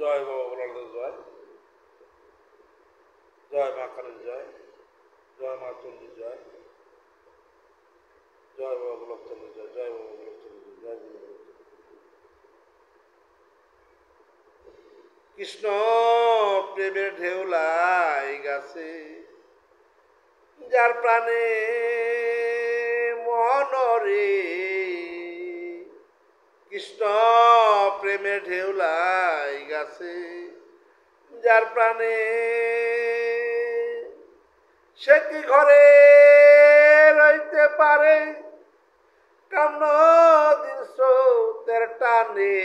জয় বাবা ভোলানাথের জয়, জয় মা কালীর জয়, জয় মা চণ্ডীর জয়, জয় বাবা গোলকচন্দ্রের জয়, জয় বাবা গোলকচন্দ্রের জয়, জয় গুরু গোলকচন্দ্র। কৃষ্ণ প্রেমের ঢেউলাই গাছে, যার প্রাণে মনরে। কৃষ্ণ প্রেমের ঢেউলাই গাছে, যার প্রাণে, সে কি ঘরে রইতে পারে কামন দিন স্রোতের টানে।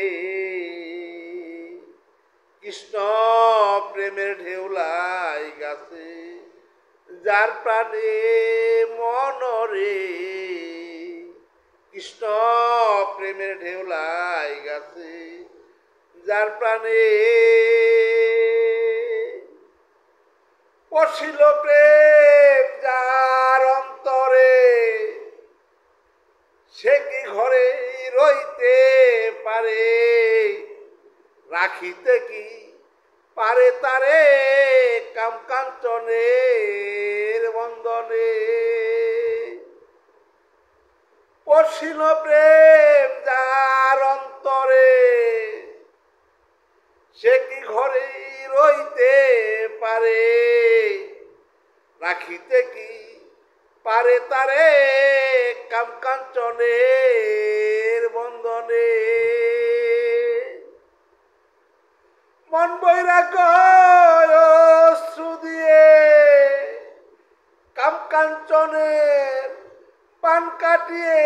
কৃষ্ণ প্রেমের ঢেউলাই গাছে, যার প্রাণে মনরে। কৃষ্ণ প্রেমের ঢেউলাই গাছে, যার প্রাণে পশিল প্রেম যার অন্তরে, সে কি ঘরে রইতে পারে, রাখিতে কি পারে তারে কামকাঞ্চনের বন্ধনে। পশিল প্রেম যার অন্তরে, সে কি ঘরে রইতে পারে, রাখিতে কি পারে তারে কামকাঞ্চনের বন্ধনে। মন বৈরাগ্য অশ্রু দিয়ে কামকাঞ্চনের পান কাটিয়ে,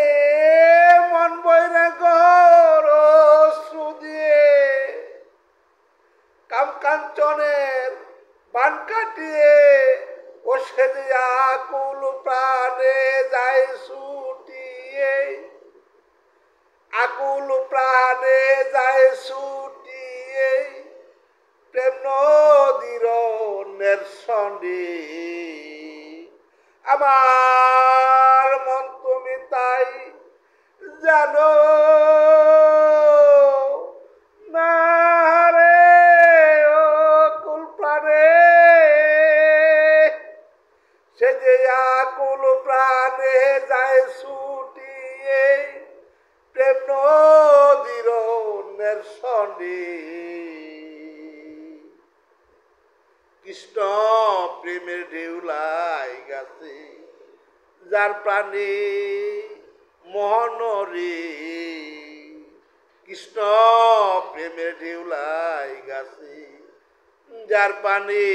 মন বৈরাগ্য অশ্রু দিয়ে কামকাঞ্চনের পান কাটিয়ে, ও সে যে আকুল প্রাণে যায় ছুটিয়ে, আকুল প্রাণে যায় ছুটিয়ে প্রেম নদীর নের্সনে। আমার মন তুমি তাই জানো না রে অকুল প্রাণে, সে যে আকুল প্রাণে যায় ছুটিয়ে প্রেম নদীর নের্সনে। কৃষ্ণ প্রেমের ঢেউলাই গাছে, যার প্রাণে মনরে। কৃষ্ণ প্রেমের ঢেউলাই গাছে, যার প্রাণে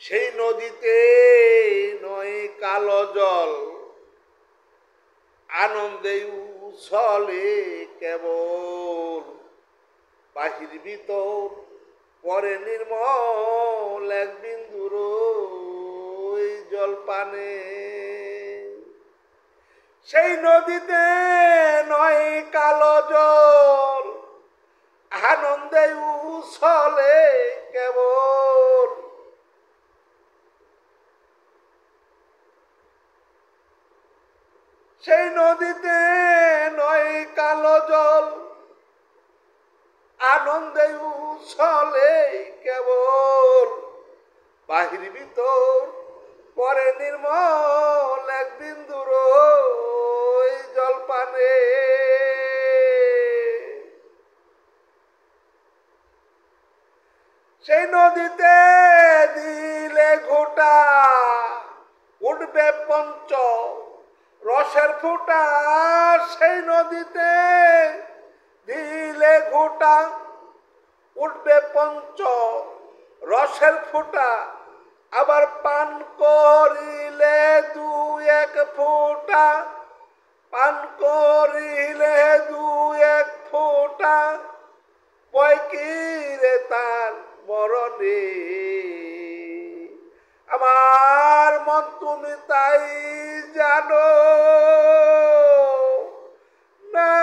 সেই নদীতে নয় কালো জল, আনন্দে উছলে কেবল, বাহির ভিতর পরে নির্মল এক বিন্দুর জল পানে। সেই নদীতে নয় কালো জল, আনন্দে উছলে কেবল, সেই নদীতে নয় কালো জল, আনন্দে উছলে কেবল, বাহির ভিতর পরে নির্মল এক বিন্দুর জল পানে। সেই নদীতে দিলে ঘোটা, উঠবে পঞ্চ রসের ফুটা। সেই নদীতে দিলে ঘোটা, উঠবে পঞ্চ রসের ফুটা। আবার পান করিলে দু এক ফোঁটা, পান করিলে দু এক ফোঁটা, বয় কি রে তার মরণে। আমার মন তুমি তাই জানো না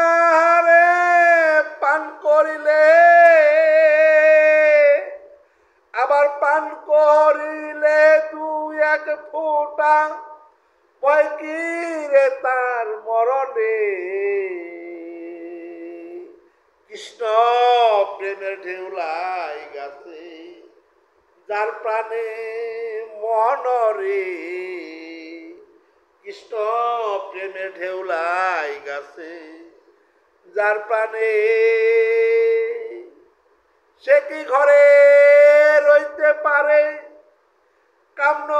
রে, পান করিলে আবার পান করিলে দু এক ফোঁটা, বয় কি রে তার মরণে কৃষ্ণ প্রেমের ঢেউলাই গাছে যার প্রাণে মনরে কৃষ্ণ প্রেমের ঢেউলাই গাছে যার প্রাণে সে কি ঘরে রইতে পারে কামন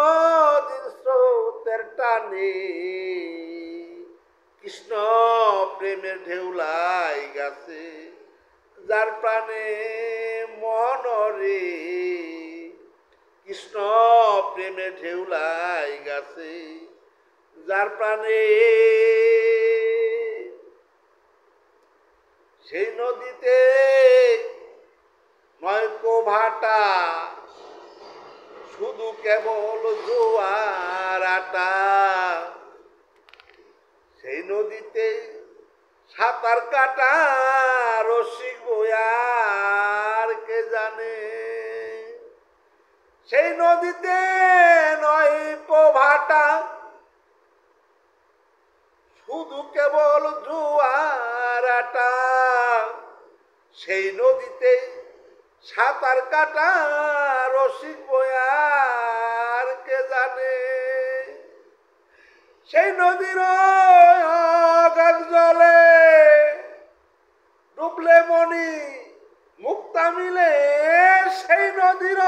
দিন স্রোতের টানে কৃষ্ণ প্রেমের ঢেউলাই গাছে যার প্রাণে মনরে কৃষ্ণ প্রেমের ঢেউলাই গাছে যার প্রাণে সেই নদীতে নয়কো ভাটা শুধু কেবল জোয়ার আটা সেই নদীতে সাঁতার কাটা রসিক বয়ার কে জানে সেই নদীতে নয়কো ভাটা শুধু কেবল জোয়ার আটা সেই নদীতে সাঁতার কাটা রসিক বয়ার কে জানে সেই নদীর জলে ডুবলে মনি মুক্তা মিলে সেই নদীর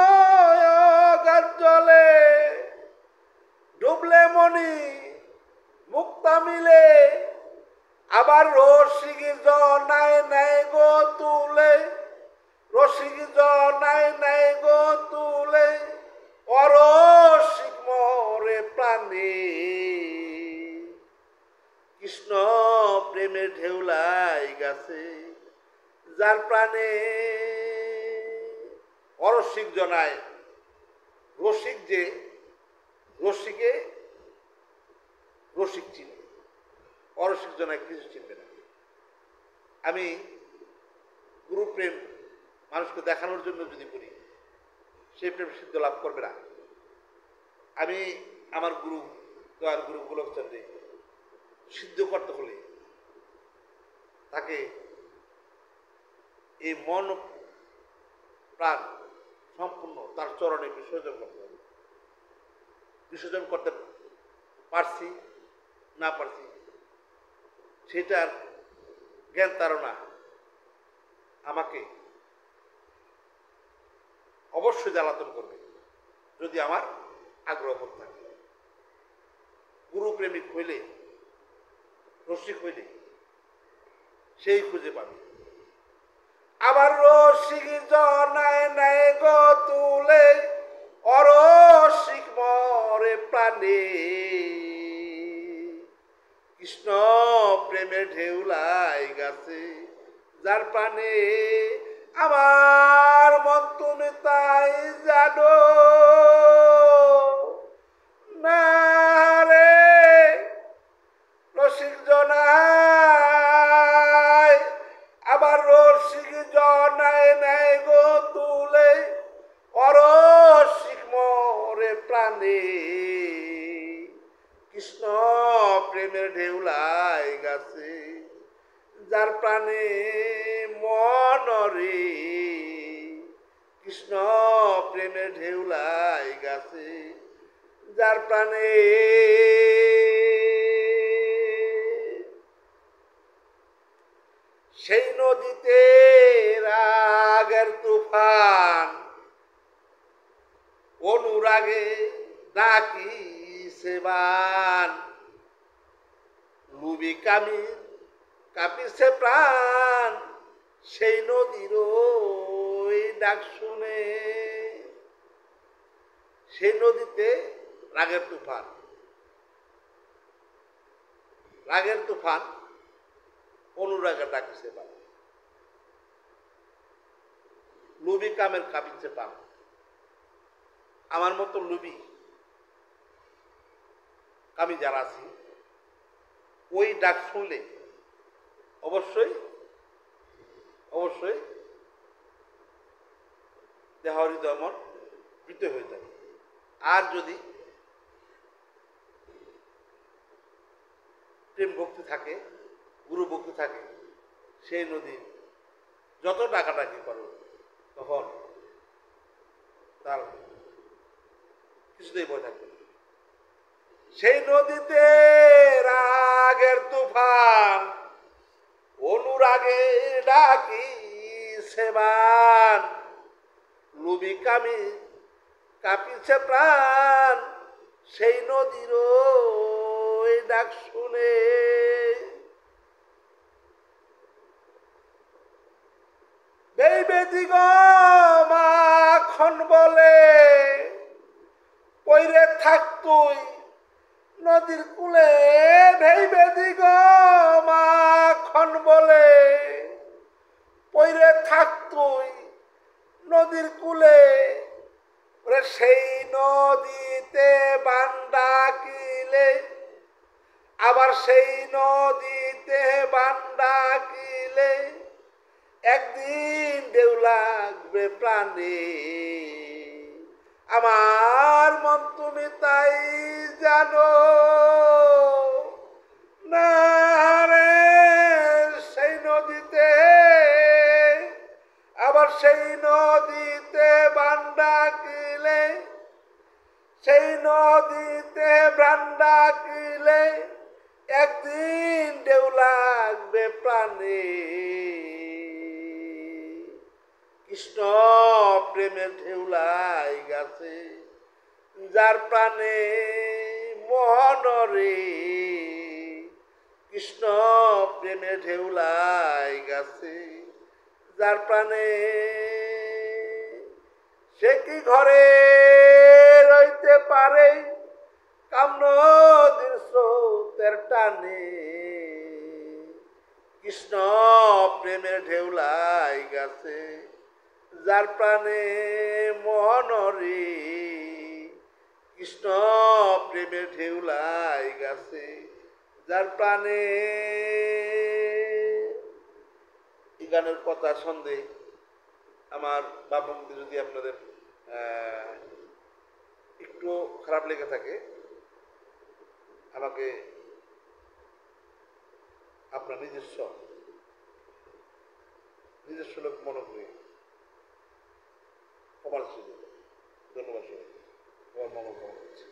জলে ডুবলে মনি মুক্তা মিলে আবার রসিক জনায় নাই গো তুলে রসিক জনায় নাই গো তুলে অরসিক মরে প্রাণে কৃষ্ণ প্রেমের ঢেউলাই গাছে যার প্রাণে অরসিক জনায় রসিক যে রসিকে রসিক চিনবে অরসিক জনায় কিছু চিনবে না আমি গুরু প্রেম মানুষকে দেখানোর জন্য যদি করি সেই প্রেম সিদ্ধ লাভ করবে না আমি আমার গুরু দয়ার গুরু গোলকচন্দ্রে সিদ্ধ করতে হলে তাকে এই মন প্রাণ সম্পূর্ণ তার চরণে বিসর্জন করতে হবে বিসর্জন করতে পারছি না পারছি সেটার জ্ঞান ধারণা আমাকে অবশ্যই জ্বালাতন করবে যদি আমার আগ্রহ থাকে গুরু প্রেমিক হইলে রসিক হইলে সেই খুঁজে পাবে আবার রসিক জনায় নাই গো তুলে অরসিক মরে প্রাণে কৃষ্ণ প্রেমের ঢেউলাই গাছে যার প্রাণে আমার মন তুমি তাই জানো না রে রসিক জনায় আবার রসিক জনায় নাই গো তুলে অরসিক মরে প্রাণে কৃষ্ণ প্রেমের ঢেউলাই গাছে যার প্রাণে মনরে কৃষ্ণ প্রেমের ঢেউলাই গাছে যার প্রাণে সেই নদীতে রাগের তুফান অনুরাগে ডাকি সেবান লুবি কামি কাঁপিছে প্রাণ সেই নদীর ডাক শুনে সেই নদীতে রাগের তুফান অনুরাগের ডাকিছে প্রাণ লুবি কামের কাঁপিছে প্রাণ আমার মতো লুবি আমি যারা আছি ওই ডাক শুনলে অবশ্যই দেহ হৃদয় মন প্রীত হয়ে যাবে আর যদি প্রেম ভক্তি থাকে, গুরু ভক্তি থাকে, সেই নদী যত ডাকাডাকি করো তখন তার কিছুতেই ভয় থাকবে না। সেই নদীতে রাগের তুফান, অনুরাগে ডাকি সেবান, লুবি কামি কাঁপিছে প্রাণ, সেই নদীর ওই ডাক শুনে। বেদিগ মাখন বলে পইরে থাক তুই নদীর কূলে, বেদিগ মাখন বলে পইরে থাক তুই নদীর কূলে, সেই নদীতে বান ডাকিলে, আবার সেই নদীতে বান ডাকিলে, একদিন ঢেউ লাগবে প্রাণে। আমার মন তুমি তাই জানো না রে, সেই নদীতে আবার সেই নদীতে বান ডাকিলে, সেই নদীতে বান ডাকিলে, একদিন ঢেউ লাগবে প্রাণে। কৃষ্ণ প্রেমের ঢেউ লাগাছে যার প্রাণে মোহন রে, কৃষ্ণ প্রেমের ঢেউ লাগাছে যার প্রাণে, সে কি ঘরে রইতে পারে কাম নদীর স্রোতের টানে। কৃষ্ণ প্রেমের ঢেউ লাগাছে যার প্রাণে মোহন রে, কৃষ্ণ প্রেমের ঢেউ লাগাছে যার প্রাণে। এই গানের কথা সন্দেহ আমার বাপমকে যদি আপনাদের একটু খারাপ লেগে থাকে, আমাকে আপনার নিজস্ব লোক মনে করি ক্ষমার ছিল। ধন্যবাদ সবাইকে। আমার মঙ্গল কামনা করছি।